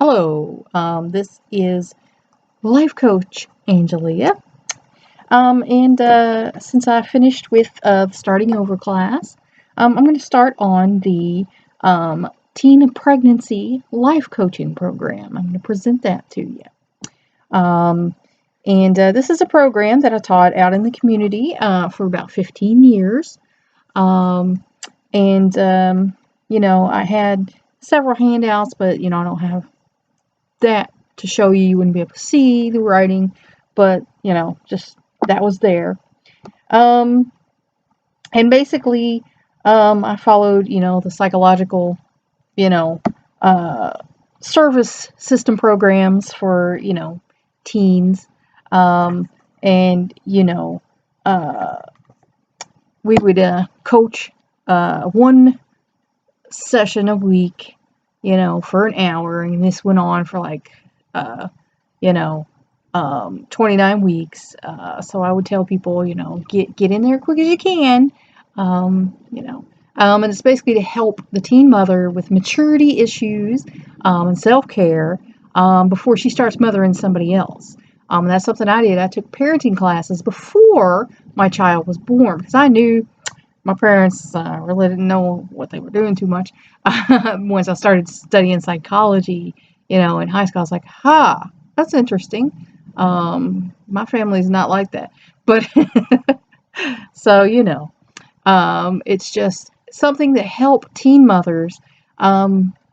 Hello, this is Life Coach Angelia. And since I finished with the Starting Over class, I'm going to start on the Teen Pregnancy Life Coaching Program. I'm going to present that to you. And this is a program that I taught out in the community for about 15 years. Um, and I had several handouts, but, I don't have that to show you. You wouldn't be able to see the writing, but just that was there. Um, and basically, I followed, the psychological, you know, uh, service system programs for, teens. Um, and, uh, we would coach one session a week, for an hour, and this went on for like uh, you know, 29 weeks. So I would tell people, get in there as quick as you can. And it's basically to help the teen mother with maturity issues and self-care before she starts mothering somebody else. That's something I did. I took parenting classes before my child was born because I knew my parents really didn't know what they were doing too much. Once I started studying psychology, in high school, I was like, that's interesting. My family's not like that. But so, it's just something to help teen mothers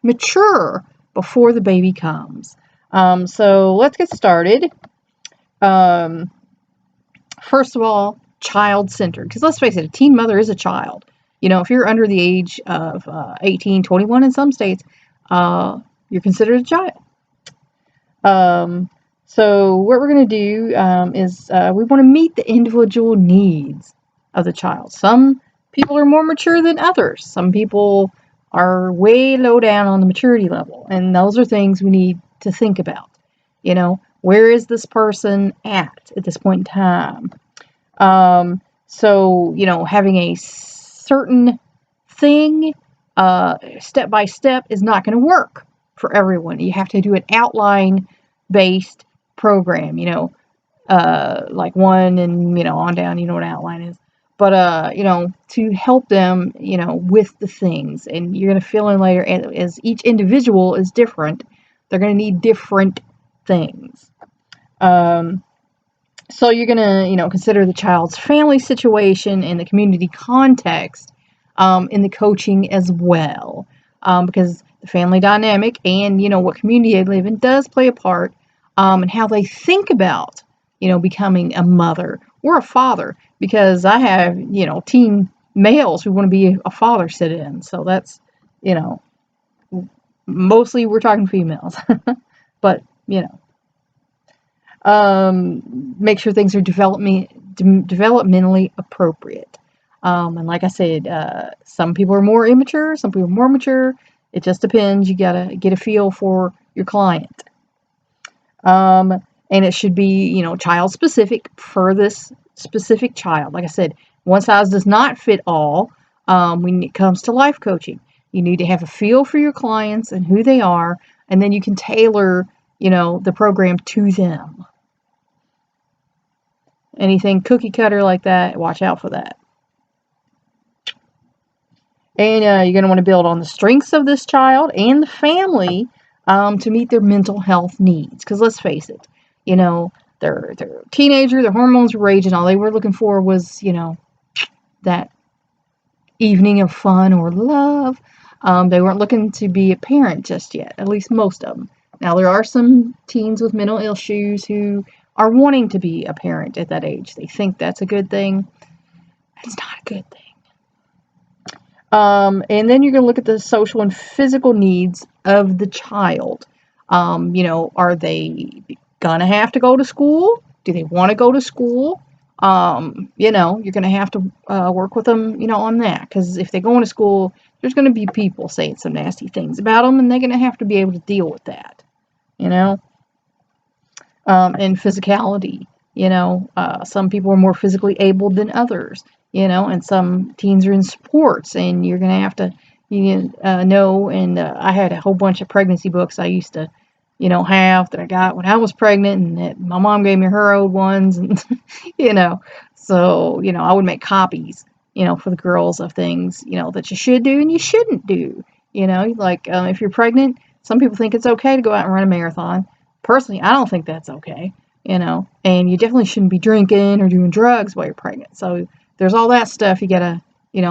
mature before the baby comes. So let's get started. Um, First of all, child-centered. Because let's face it, a teen mother is a child. If you're under the age of 18, 21 in some states, you're considered a child. So what we're going to do is we want to meet the individual needs of the child. Some people are more mature than others. Some people are way low down on the maturity level. And those are things we need to think about. Where is this person at this point in time? So, having a certain thing step by step is not going to work for everyone. You have to do an outline based program, like one and, on down, you know what an outline is. But, to help them, with the things. And you're going to fill in later, as each individual is different, they're going to need different things. So you're going to, consider the child's family situation and the community context in the coaching as well. Because the family dynamic and, what community they live in does play a part in how they think about, becoming a mother or a father. Because I have, teen males who want to be a father sit in. So that's, mostly we're talking females. But, make sure things are developmentally appropriate. And like I said, some people are more immature, some people are more mature. It just depends. You gotta get a feel for your client. And it should be, child specific for this specific child. Like I said, one size does not fit all when it comes to life coaching. You need to have a feel for your clients and who they are, and then you can tailor, the program to them. Anything cookie cutter like that, watch out for that. And you're going to want to build on the strengths of this child and the family to meet their mental health needs. Because let's face it, they're a teenager, their hormones were raging. All they were looking for was, that evening of fun or love. They weren't looking to be a parent just yet, at least most of them. Now, there are some teens with mental issues who are wanting to be a parent at that age. They think that's a good thing. It's not a good thing. And then you're going to look at the social and physical needs of the child. Are they going to have to go to school? Do they want to go to school? You're going to have to work with them, on that. Because if they're going to school, there's going to be people saying some nasty things about them, and they're going to have to be able to deal with that, and physicality. Some people are more physically able than others, and some teens are in sports, and you're going to have to, know. And I had a whole bunch of pregnancy books I used to have that I got when I was pregnant, and that my mom gave me her old ones, and you know, so I would make copies, for the girls of things, that you should do and you shouldn't do. Like if you're pregnant, some people think it's okay to go out and run a marathon. Personally, I don't think that's okay. And you definitely shouldn't be drinking or doing drugs while you're pregnant. So there's all that stuff you gotta,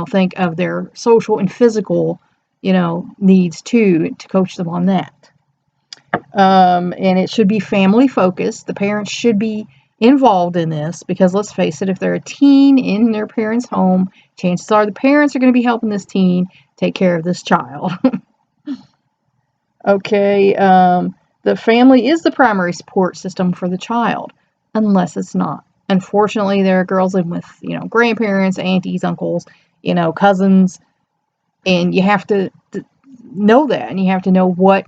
think of their social and physical, needs too, to coach them on that. And it should be family focused. The parents should be involved in this because let's face it, if they're a teen in their parents' home, chances are the parents are going to be helping this teen take care of this child. Okay, the family is the primary support system for the child, unless it's not. Unfortunately, there are girls living with, grandparents, aunties, uncles, cousins, and you have to know that, and you have to know what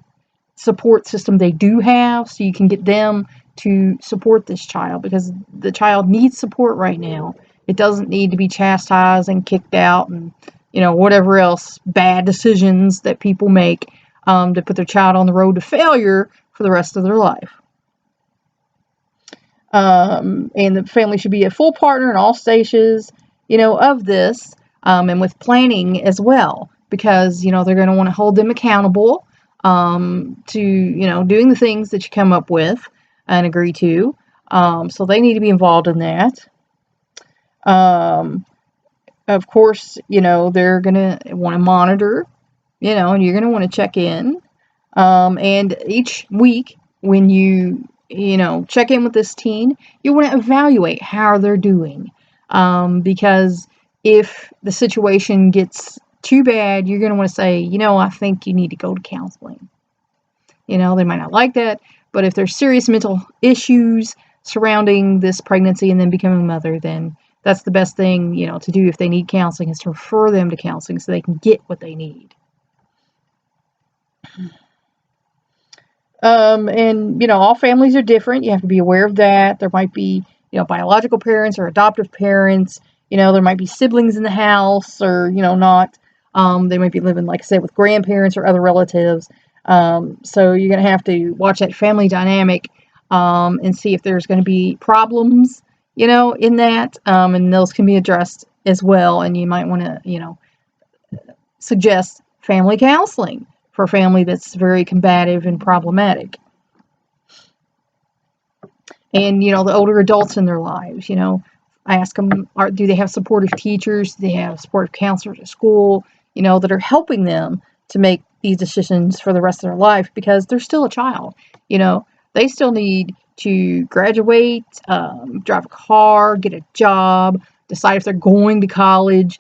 support system they do have so you can get them to support this child because the child needs support right now. It doesn't need to be chastised and kicked out and whatever else bad decisions that people make to put their child on the road to failure for the rest of their life. And the family should be a full partner in all stages, of this, and with planning as well, because they're going to want to hold them accountable to doing the things that you come up with and agree to. So they need to be involved in that. Of course, they're going to want to monitor, and you're going to want to check in. And each week when you check in with this teen, you want to evaluate how they're doing. Because if the situation gets too bad, you're going to want to say, I think you need to go to counseling. They might not like that, but if there's serious mental issues surrounding this pregnancy and then becoming a mother, then that's the best thing, to do if they need counseling is to refer them to counseling so they can get what they need. And all families are different. You have to be aware of that. There might be, biological parents or adoptive parents. There might be siblings in the house or, not. They might be living, like I said, with grandparents or other relatives. So you're going to have to watch that family dynamic and see if there's going to be problems, in that. And those can be addressed as well. And you might want to, suggest family counseling for a family that's very combative and problematic. And, the older adults in their lives, I ask them, do they have supportive teachers? Do they have supportive counselors at school, that are helping them to make these decisions for the rest of their life because they're still a child. They still need to graduate, drive a car, get a job, decide if they're going to college.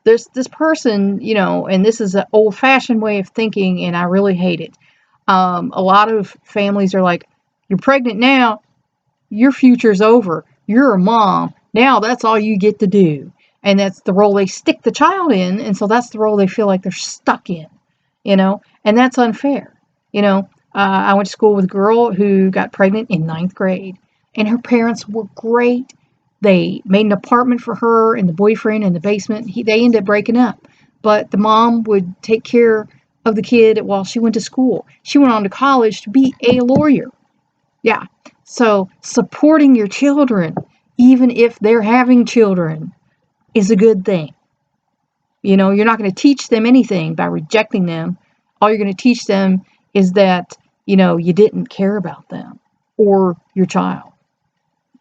There's this person, and this is an old-fashioned way of thinking, and I really hate it. A lot of families are like, you're pregnant now, your future's over. You're a mom. Now that's all you get to do. And that's the role they stick the child in, and so that's the role they feel like they're stuck in, and that's unfair. I went to school with a girl who got pregnant in 9th grade, and her parents were great. They made an apartment for her and the boyfriend in the basement. They ended up breaking up, but the mom would take care of the kid while she went to school. She went on to college to be a lawyer. Yeah, so supporting your children, even if they're having children, is a good thing. You're not going to teach them anything by rejecting them. All you're going to teach them is that, you didn't care about them or your child.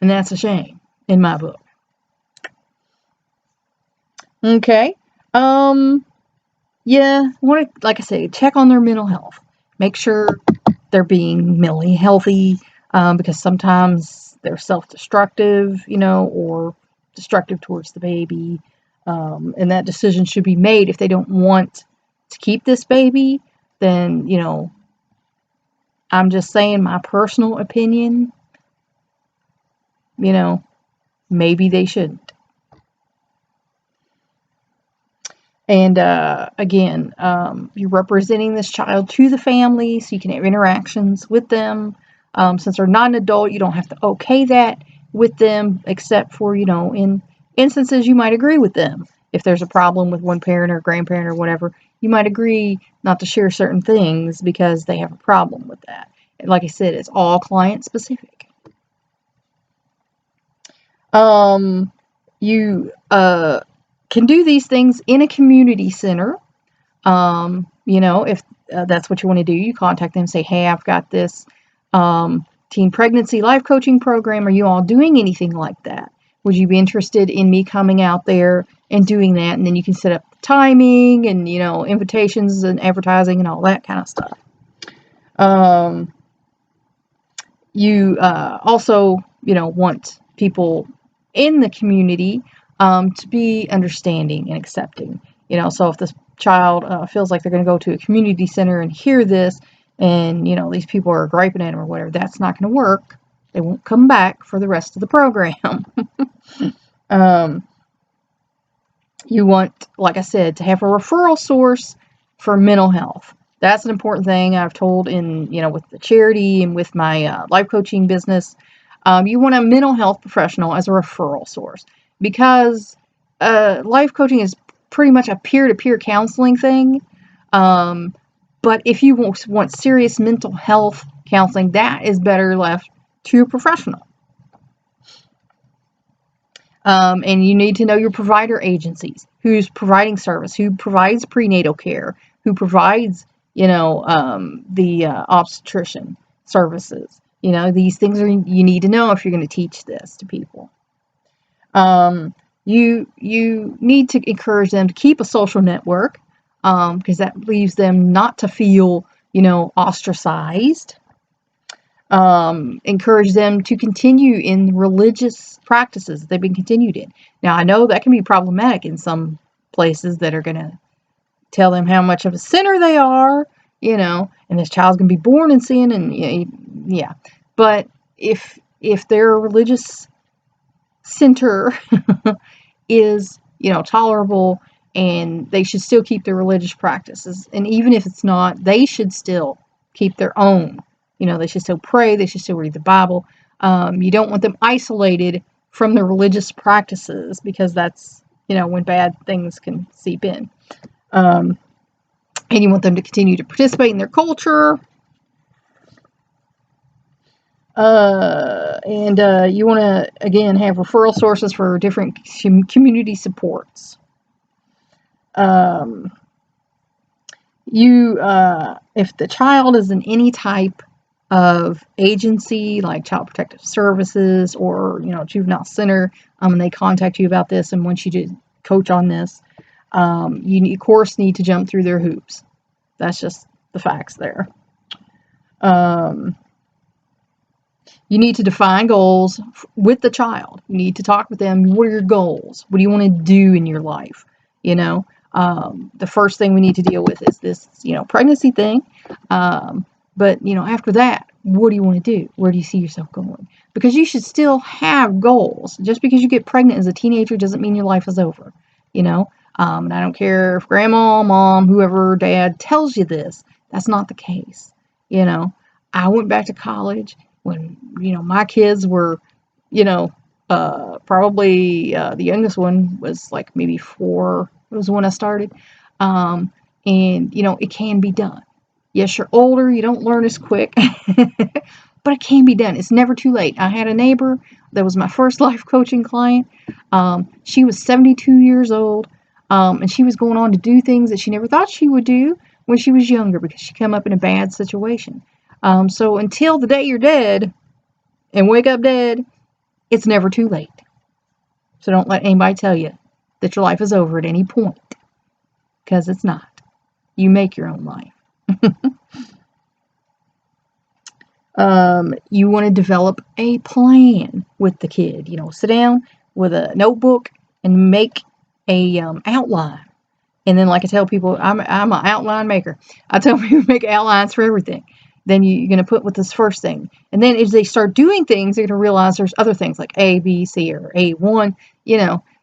And that's a shame in my book. Okay. Yeah, like I say, check on their mental health. Make sure they're being mentally healthy, because sometimes they're self-destructive, or destructive towards the baby. And that decision should be made. If they don't want to keep this baby, then, I'm just saying my personal opinion, maybe they shouldn't. And again, you're representing this child to the family so you can have interactions with them. Since they're not an adult, you don't have to okay that with them, except for, in instances you might agree with them. If there's a problem with one parent or grandparent or whatever, you might agree not to share certain things because they have a problem with that. Like I said, it's all client specific. You can do these things in a community center. If that's what you want to do, you contact them, say, hey, I've got this teen pregnancy life coaching program. Are you all doing anything like that? Would you be interested in me coming out there and doing that? And then you can set up timing and, invitations and advertising and all that kind of stuff. You also, want people in the community to be understanding and accepting. So if this child feels like they're going to go to a community center and hear this, and these people are griping at them or whatever, that's not going to work. They won't come back for the rest of the program. You want, like I said, to have a referral source for mental health. That's an important thing I've told with the charity and with my life coaching business. You want a mental health professional as a referral source, because life coaching is pretty much a peer-to-peer counseling thing. But if you want serious mental health counseling, that is better left to a professional. And you need to know your provider agencies, who's providing service, who provides prenatal care, who provides, the obstetrician services. These things you need to know if you're going to teach this to people. You need to encourage them to keep a social network, because that leaves them not to feel, ostracized. Encourage them to continue in religious practices that they've been continued in. Now, I know that can be problematic in some places that are going to tell them how much of a sinner they are, and this child's going to be born in sin, and yeah. But if their religious center is, tolerable, and they should still keep their religious practices, and even if it's not, they should still keep their own. They should still pray. They should still read the Bible. You don't want them isolated from their religious practices, because that's, when bad things can seep in. And you want them to continue to participate in their culture. And you want to, again, have referral sources for different community supports. If the child is in any type of agency like Child Protective Services or juvenile center, and they contact you about this and want you to coach on this, you of course need to jump through their hoops. That's just the facts there. You need to define goals with the child. You need to talk with them. What are your goals? What do you want to do in your life? The first thing we need to deal with is this, pregnancy thing. But, after that, what do you want to do? Where do you see yourself going? Because you should still have goals. Just because you get pregnant as a teenager doesn't mean your life is over, And I don't care if grandma, mom, whoever, dad tells you this. That's not the case. I went back to college when, my kids were, probably the youngest one was like maybe 4. It was when I started. And, it can be done. Yes, you're older, you don't learn as quick, but it can be done. It's never too late. I had a neighbor that was my first life coaching client. She was 72 years old, and she was going on to do things that she never thought she would do when she was younger, because she came up in a bad situation. So until the day you're dead and wake up dead, it's never too late. So don't let anybody tell you that your life is over at any point, because it's not. You make your own life. You want to develop a plan with the kid. Sit down with a notebook and make a outline. And then, like I tell people, I'm an outline maker. I tell people make outlines for everything. Then you're going to put with this first thing. And then as they start doing things, they're going to realize there's other things like A, B, C, or A1,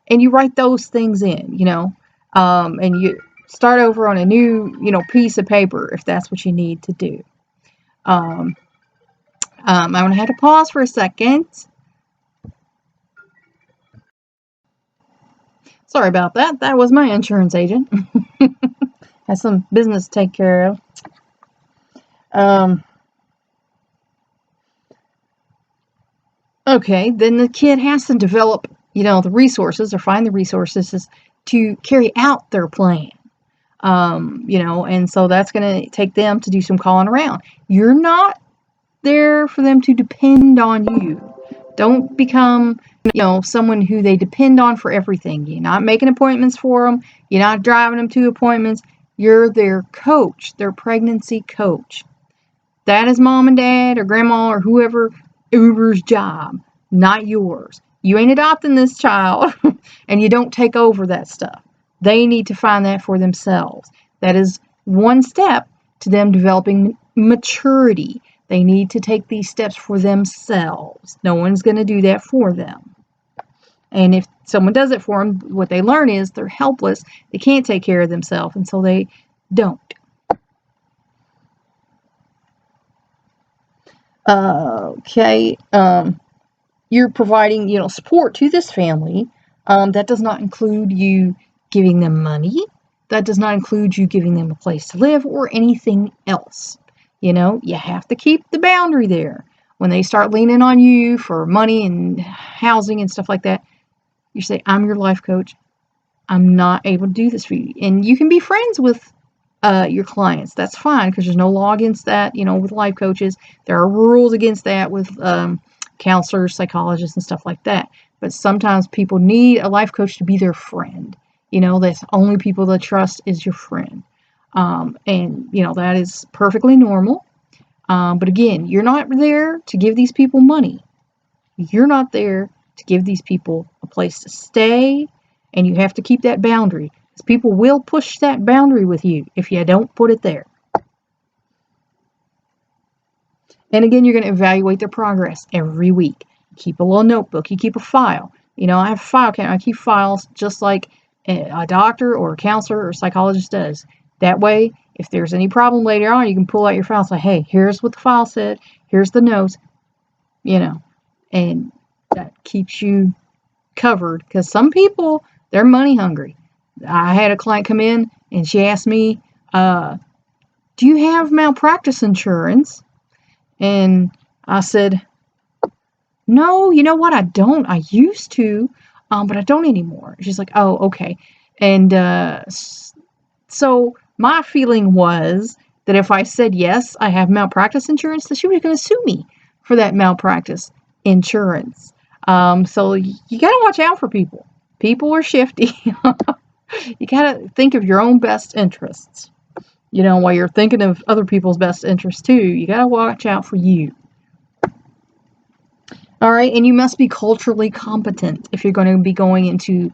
and you write those things in, and you start over on a new, piece of paper if that's what you need to do. I'm going to have to pause for a second. Sorry about that. That was my insurance agent. Has some business to take care of. Okay, then the kid has to develop, the resources or find the resources to carry out their plan. And so that's going to take them to do some calling around. You're not there for them to depend on you. Don't become, someone who they depend on for everything. You're not making appointments for them. You're not driving them to appointments. You're their coach, their pregnancy coach. That is mom and dad or grandma or whoever Uber's job, not yours. You ain't adopting this child and you don't take over that stuff. They need to find that for themselves. That is one step to them developing maturity. They need to take these steps for themselves. No one's going to do that for them. And if someone does it for them, what they learn is they're helpless. They can't take care of themselves, and so they don't. Okay. You're providing, support to this family. That does not include you giving them money. That does not include you giving them a place to live or anything else. You have to keep the boundary there. When they start leaning on you for money and housing and stuff like that, you say, I'm your life coach. I'm not able to do this for you. And you can be friends with your clients. That's fine, because there's no law against that, with life coaches. There are rules against that with counselors, psychologists, and stuff like that. But sometimes people need a life coach to be their friend. That's only people that trust is your friend. And that is perfectly normal. But again, you're not there to give these people money. You're not there to give these people a place to stay, and you have to keep that boundary. Because people will push that boundary with you if you don't put it there. And again, you're going to evaluate their progress every week. Keep a little notebook. You keep a file. I have a file cabinet. I keep files just like a doctor or a counselor or a psychologist does. That way, if there's any problem later on, you can pull out your file and say, hey, here's what the file said. Here's the notes. And that keeps you covered, because some people, they're money hungry. I had a client come in and she asked me, do you have malpractice insurance? And I said, no, you know what? I don't. I used to, but I don't anymore. She's like, oh, okay. And so my feeling was that if I said, yes, I have malpractice insurance, that she was going to sue me for that malpractice insurance. So you got to watch out for people. People are shifty. You got to think of your own best interests. While you're thinking of other people's best interests too, you got to watch out for you. All right, and you must be culturally competent if you're going to be going into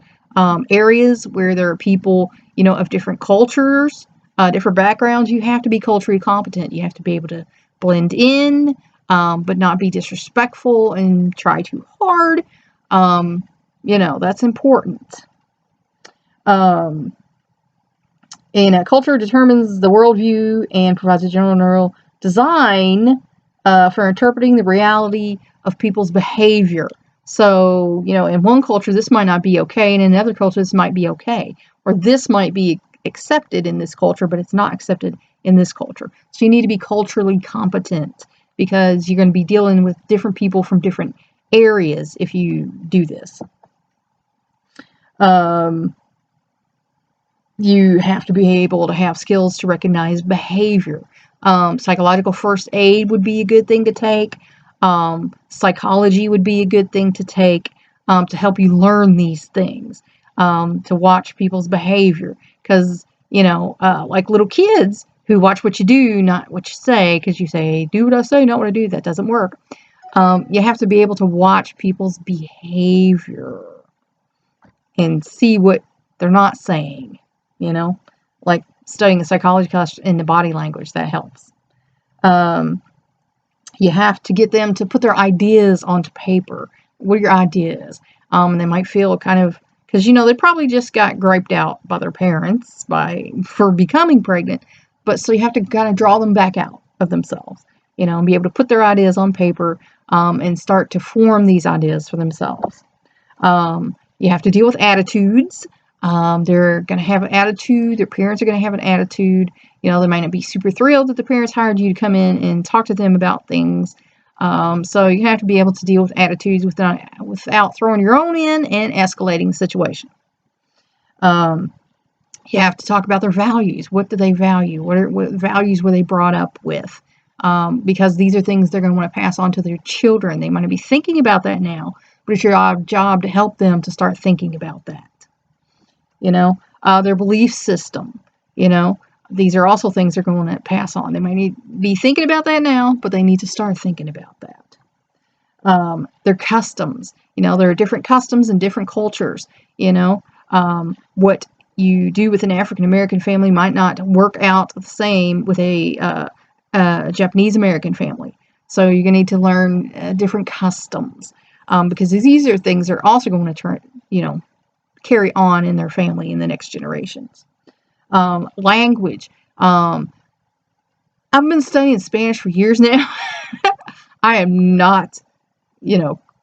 areas where there are people, of different cultures, different backgrounds. You have to be culturally competent. You have to be able to blend in, but not be disrespectful and try too hard. That's important. And culture determines the worldview and provides a general neural design for interpreting the reality of people's behavior. So, in one culture, this might not be okay, and in another culture, this might be okay. Or this might be accepted in this culture, but it's not accepted in this culture. So you need to be culturally competent, because you're going to be dealing with different people from different areas if you do this. You have to be able to have skills to recognize behavior. Psychological first aid would be a good thing to take. Psychology would be a good thing to take to help you learn these things, to watch people's behavior. Because, like little kids who watch what you do, not what you say, because you say, do what I say, not what I do. That doesn't work. You have to be able to watch people's behavior and see what they're not saying, like studying a psychology class in the body language. That helps. You have to get them to put their ideas onto paper. What are your ideas? And they might feel kind of, because, they probably just got griped out by their parents for becoming pregnant. But so you have to kind of draw them back out of themselves, and be able to put their ideas on paper and start to form these ideas for themselves. You have to deal with attitudes. They're going to have an attitude. Their parents are going to have an attitude. They might not be super thrilled that the parents hired you to come in and talk to them about things. So you have to be able to deal with attitudes without throwing your own in and escalating the situation. You have to talk about their values. What do they value? What values were they brought up with? Because these are things they're going to want to pass on to their children. They might be thinking about that now, but it's your job to help them to start thinking about that. Their belief system. These are also things they're going to pass on. They might be thinking about that now, but they need to start thinking about that. Their customs. There are different customs in different cultures. What you do with an African American family might not work out the same with a Japanese American family. So you're going to need to learn different customs, because these are things they're also going to carry on in their family in the next generations. Language. I've been studying Spanish for years now. I am not,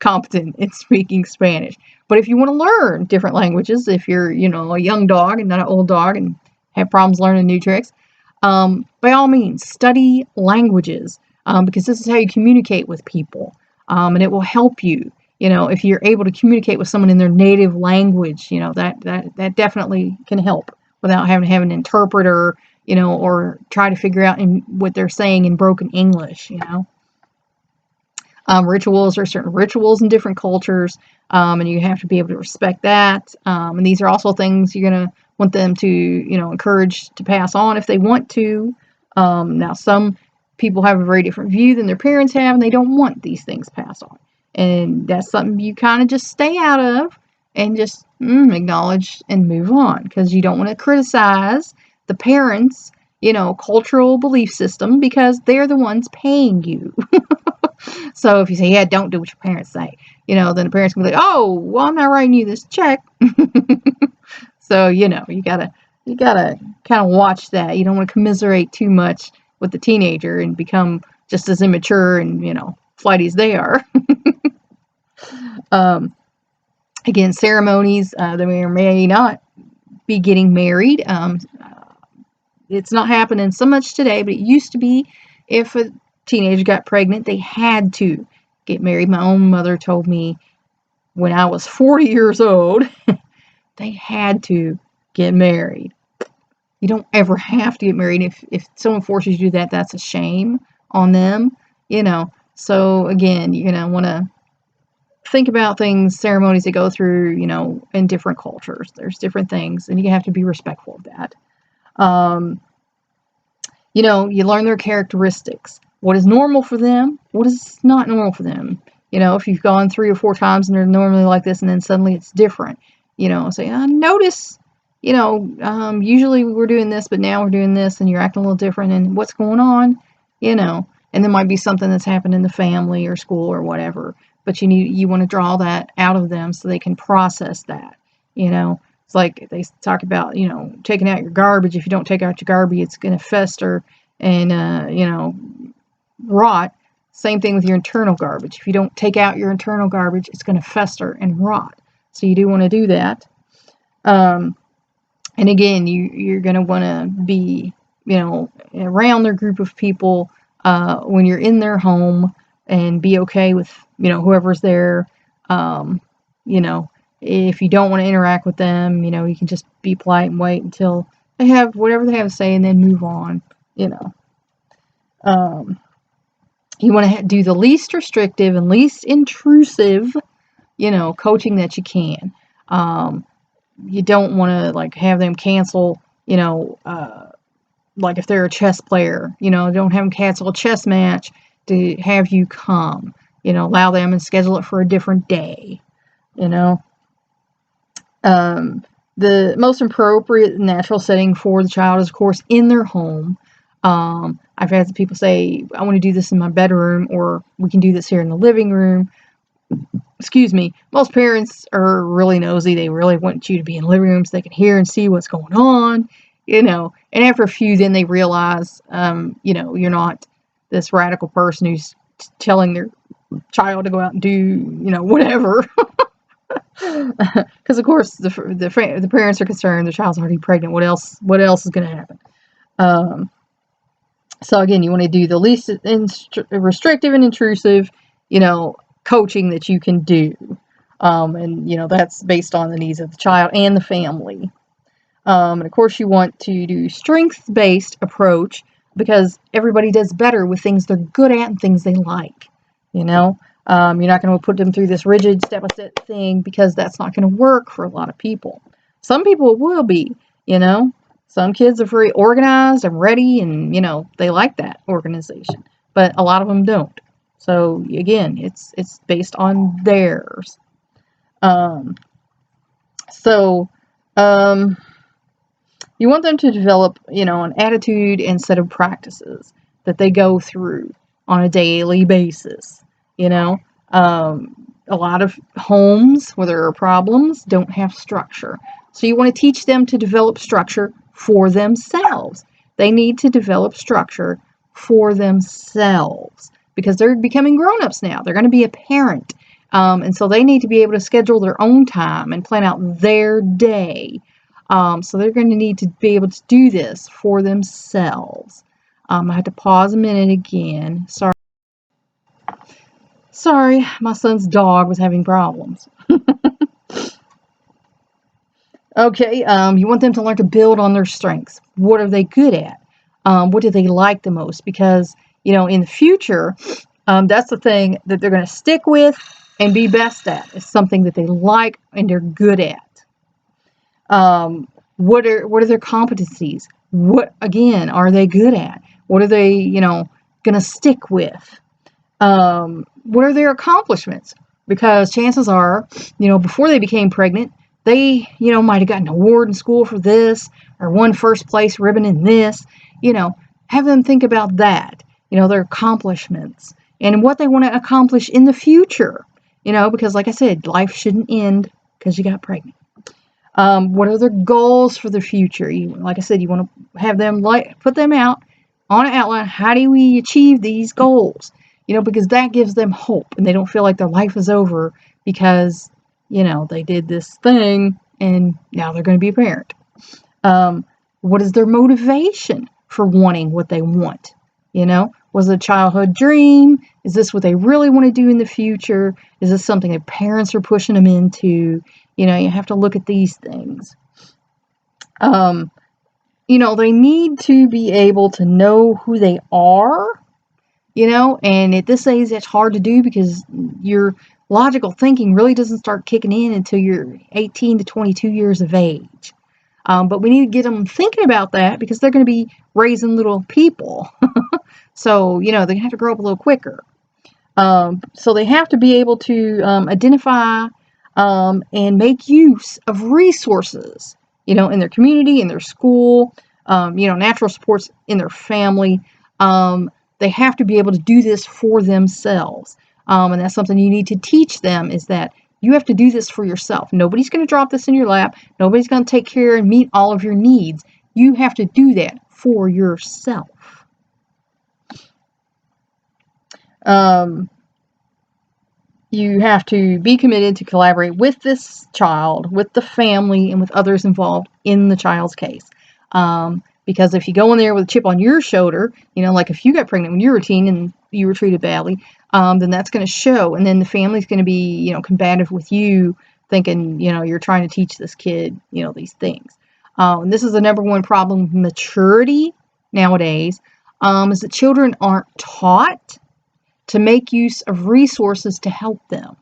competent in speaking Spanish. But if you want to learn different languages, if you're, a young dog and not an old dog and have problems learning new tricks, by all means, study languages, because this is how you communicate with people, and it will help you. If you're able to communicate with someone in their native language, that definitely can help without having to have an interpreter, or try to figure out what they're saying in broken English. Rituals are certain rituals in different cultures, and you have to be able to respect that. And these are also things you're going to want them to, encourage to pass on if they want to. Now, some people have a very different view than their parents have, and they don't want these things passed on. And that's something you kind of just stay out of and just acknowledge and move on, because you don't want to criticize the parents, cultural belief system, because they're the ones paying you. So if you say, yeah, don't do what your parents say, then the parents can be like, oh, well, I'm not writing you this check. So, you gotta kind of watch that. You don't want to commiserate too much with the teenager and become just as immature and, flighty as they are. Again, ceremonies, they may or may not be getting married. It's not happening so much today, but it used to be. If a teenager got pregnant, they had to get married. My own mother told me when I was 40 years old, they had to get married. You don't ever have to get married. If someone forces you to do that, that's a shame on them, So again, you're going to want to think about ceremonies that go through, in different cultures. There's different things, and you have to be respectful of that. You learn their characteristics. What is normal for them? What is not normal for them? If you've gone 3 or 4 times and they're normally like this, and then suddenly it's different. Say, I notice, usually we're doing this, but now we're doing this, and you're acting a little different, and what's going on? And there might be something that's happened in the family or school or whatever, but you want to draw that out of them so they can process that. It's like they talk about, taking out your garbage. If you don't take out your garbage, it's going to fester and, rot. Same thing with your internal garbage. If you don't take out your internal garbage, it's going to fester and rot. So you do want to do that. And again, you're going to want to be, around their group of people when you're in their home, and be okay with, whoever's there. If you don't want to interact with them, you can just be polite and wait until they have whatever they have to say and then move on. You want to do the least restrictive and least intrusive, coaching that you can. You don't want to have them cancel, if they're a chess player, don't have them cancel a chess match to have you come. Allow them and schedule it for a different day. The most appropriate natural setting for the child is, of course, in their home. I've had people say, I want to do this in my bedroom, or we can do this here in the living room. Excuse me. Most parents are really nosy. They really want you to be in the living room so they can hear and see what's going on, and after a few, then they realize, you're not this radical person who's telling their child to go out and do, whatever. Because of course the parents are concerned the child's already pregnant. What else is going to happen? So again, you want to do the least restrictive and intrusive, coaching that you can do. And, that's based on the needs of the child and the family. And of course, you want to do strengths-based approach because everybody does better with things they're good at and things they like. You're not going to put them through this rigid step-by-step thing because that's not going to work for a lot of people. Some people it will be, Some kids are very organized and ready and, they like that organization. But a lot of them don't. So again, it's based on theirs. So, you want them to develop, an attitude and set of practices that they go through on a daily basis. A lot of homes where there are problems don't have structure. So you want to teach them to develop structure for themselves. They need to develop structure for themselves because they're becoming grown-ups now. They're going to be a parent. And so they need to be able to schedule their own time and plan out their day. So they're going to need to be able to do this for themselves. I had to pause a minute again. Sorry, my son's dog was having problems. Okay, you want them to learn to build on their strengths. What are they good at? What do they like the most? Because, in the future, that's the thing that they're going to stick with and be best at. Is something that they like and they're good at. What are their competencies? What, again, are they good at? What are they, going to stick with? What are their accomplishments? Because chances are, before they became pregnant, they, might have gotten an award in school for this or won first place ribbon in this. Have them think about that, their accomplishments and what they want to accomplish in the future, because like I said, life shouldn't end because you got pregnant. What are their goals for the future? Like I said, you want to have them put them out on an outline. How do we achieve these goals? Because that gives them hope and they don't feel like their life is over because, they did this thing and now they're going to be a parent. What is their motivation for wanting what they want? Was it a childhood dream? Is this what they really want to do in the future? Is this something their parents are pushing them into? You have to look at these things. They need to be able to know who they are, and at this age, it's hard to do because your logical thinking really doesn't start kicking in until you're 18 to 22 years of age. But we need to get them thinking about that because they're going to be raising little people. So, they have to grow up a little quicker. So they have to be able to identify and make use of resources, in their community, in their school, natural supports in their family. They have to be able to do this for themselves. And that's something you need to teach them is that you have to do this for yourself. Nobody's going to drop this in your lap. Nobody's going to take care and meet all of your needs. You have to do that for yourself. You have to be committed to collaborate with this child, with the family, and with others involved in the child's case. Because if you go in there with a chip on your shoulder, like if you got pregnant when you were a teen and you were treated badly, then that's going to show. And then the family's going to be, combative with you, thinking, you're trying to teach this kid, these things. And this is the number one problem with maturity nowadays, is that children aren't taught to make use of resources to help them.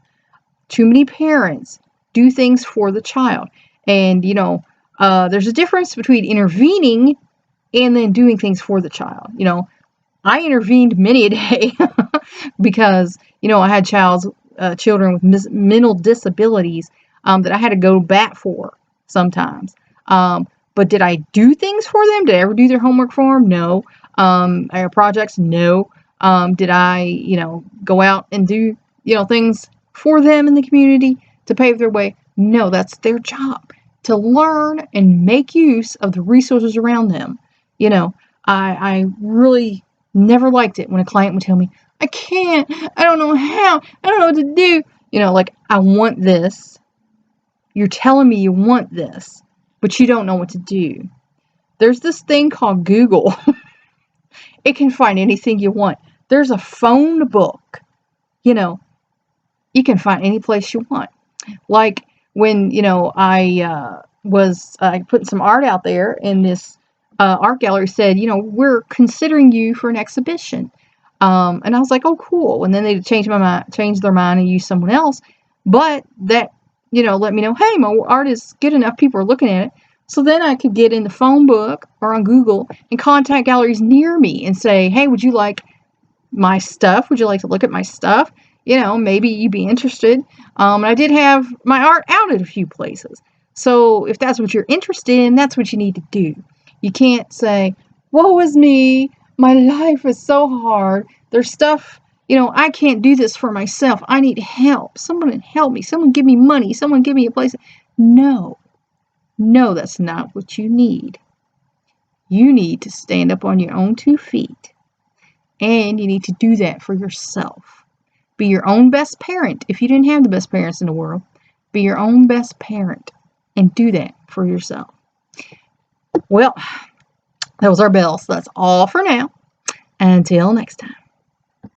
Too many parents do things for the child. And, there's a difference between intervening and then doing things for the child. I intervened many a day because, I had children with mental disabilities that I had to go bat for sometimes. But did I do things for them? Did I ever do their homework for them? No. Our projects? No. Did I, go out and do, things for them in the community to pave their way? No, that's their job to learn and make use of the resources around them. I really never liked it when a client would tell me, I can't, I don't know how, I don't know what to do. Like, I want this. You're telling me you want this, but you don't know what to do. There's this thing called Google. It can find anything you want. There's a phone book. You know, you can find any place you want. Like when, I was putting some art out there, and this art gallery said, we're considering you for an exhibition. And I was like, oh, cool. And then they changed their mind and used someone else. But that, let me know, hey, my art is good enough. People are looking at it. So then I could get in the phone book or on Google and contact galleries near me and say, hey, would you like my stuff? Would you like to look at my stuff? Maybe you'd be interested. And I did have my art out at a few places. So if that's what you're interested in, that's what you need to do. You can't say, woe is me. My life is so hard. There's stuff, I can't do this for myself. I need help. Someone help me. Someone give me money. Someone give me a place. No, that's not what you need. You need to stand up on your own 2 feet. And you need to do that for yourself. Be your own best parent. If you didn't have the best parents in the world, be your own best parent and do that for yourself. Well, that was our bell. So that's all for now. Until next time.